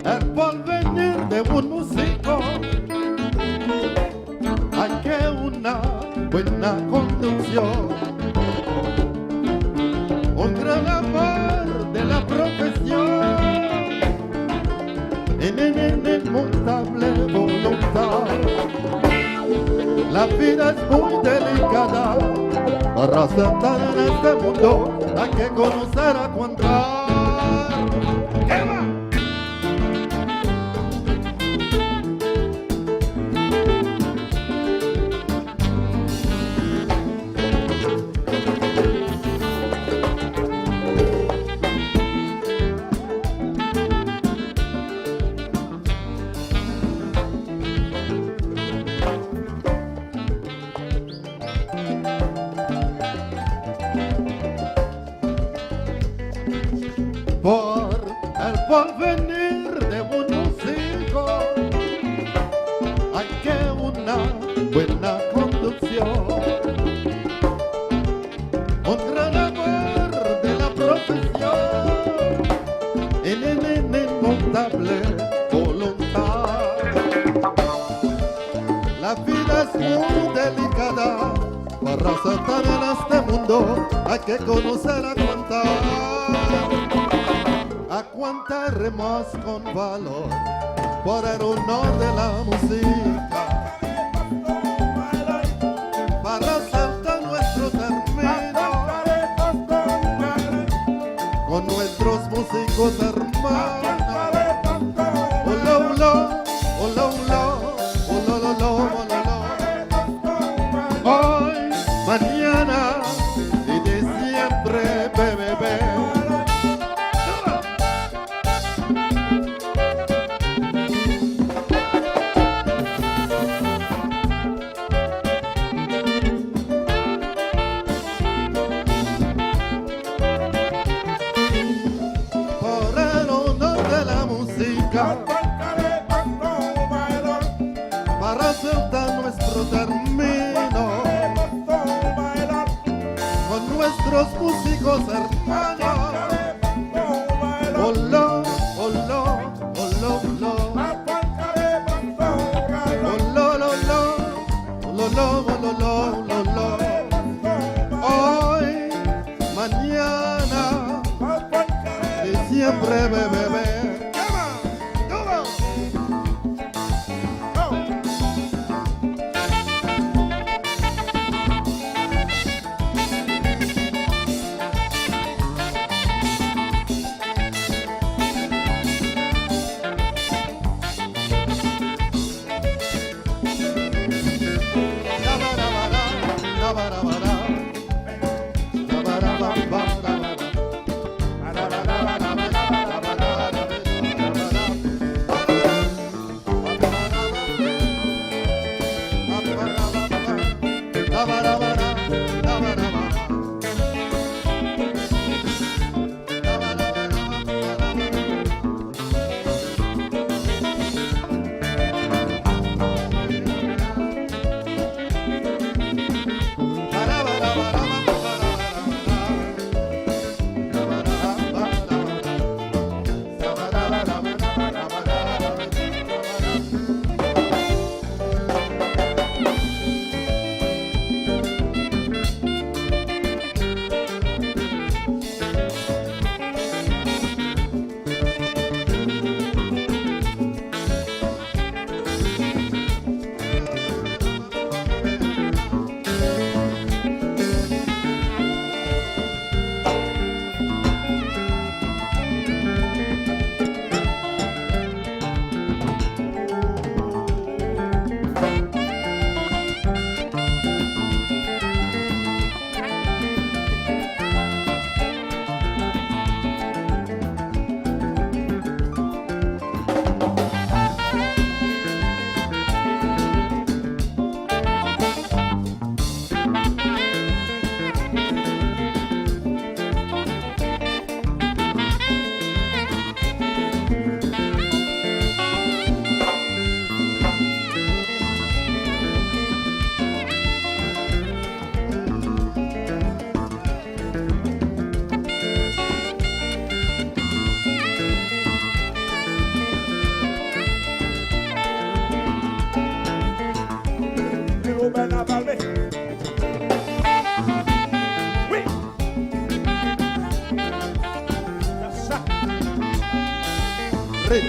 el porvenir de un músico. Hay que una buena conducción, un gran amor de la profesión, en inmutable voluntad. La vida es muy delicada, para aceptar en este mundo hay que conocer a contar. ¿Qué va? Por el porvenir de un músico hay que una buena conducción, un gran amor de la profesión, en inmutable voluntad. La vida es muy delicada, para aceptar en este mundo hay que conocer a contar. Aguantaremos con valor por el honor de la música, para saltar nuestro término con nuestros músicos hermanos. Olo, olo, olo, olo, olo, olo, olo. Hoy, mañana y de siempre, bebé. Para aceptar nuestro término con nuestros músicos hermanos. Olo, olo, olo, olo. Olo, olo, olo, olo, olo, olo. Hoy, mañana y siempre, bebé.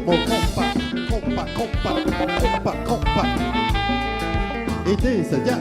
compa, compa, compa, compa, compa. Y dice ya.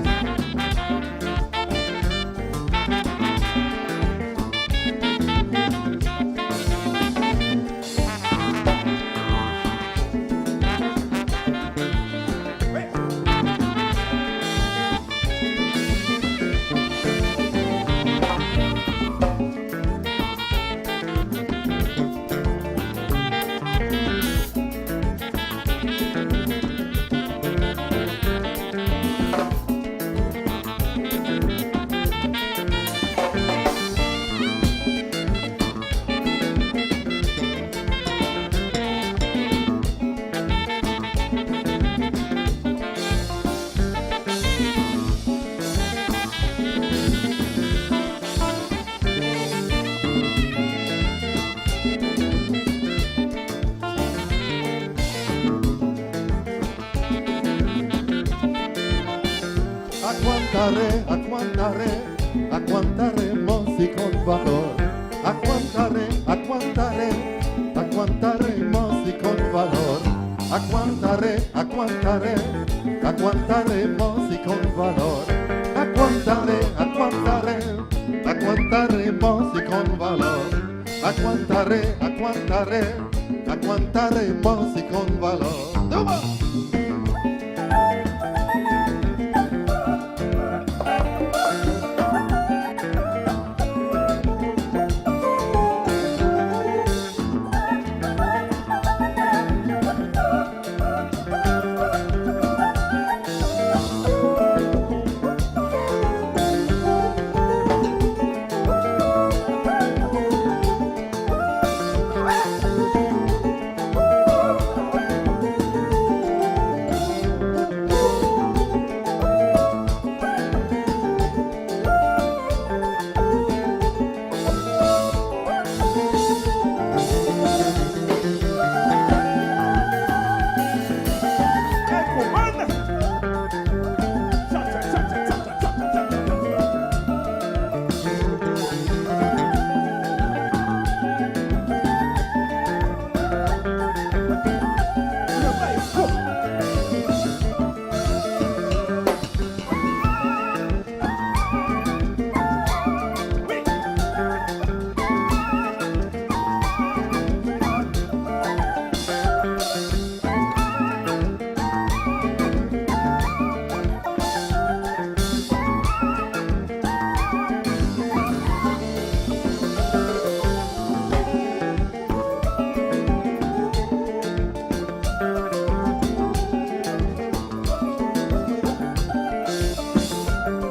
Aguantaré, aguantaré, aguantaremos y con valor. Aguantaré, aguantaré, aguantaremos y con valor. Aguantaré, aguantaré, aguantaremos y con valor. Aguantaré, aguantaré, aguantaremos y con valor. Aguantaré, aguantaré, aguantaremos y con valor. ¡Toma!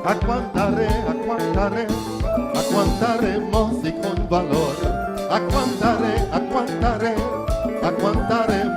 Aguantaré, aguantaré, aguantaremos y con valor. Aguantaré, aguantaré, aguantaremos